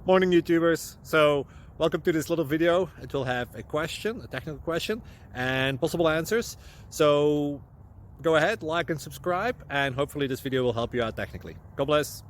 Morning YouTubers. So welcome to this little video. It will have a question, a technical question, and possible answers. So go ahead, like and subscribe, and hopefully this video will help you out technically. God bless.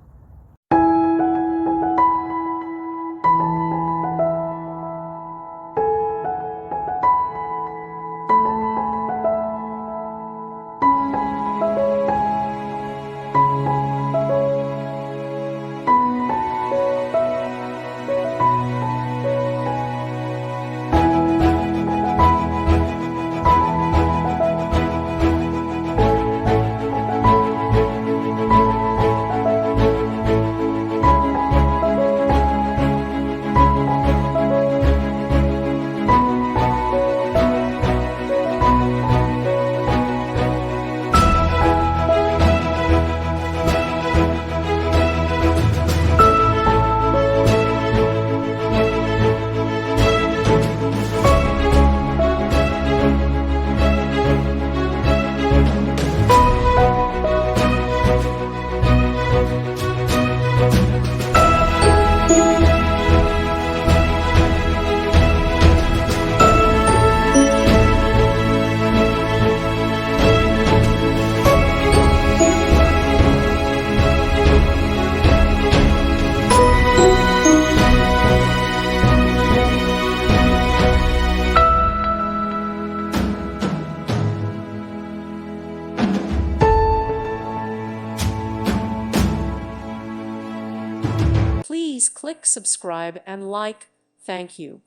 Please click subscribe and like. Thank you.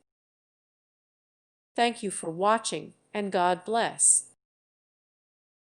Thank you for watching, and God bless.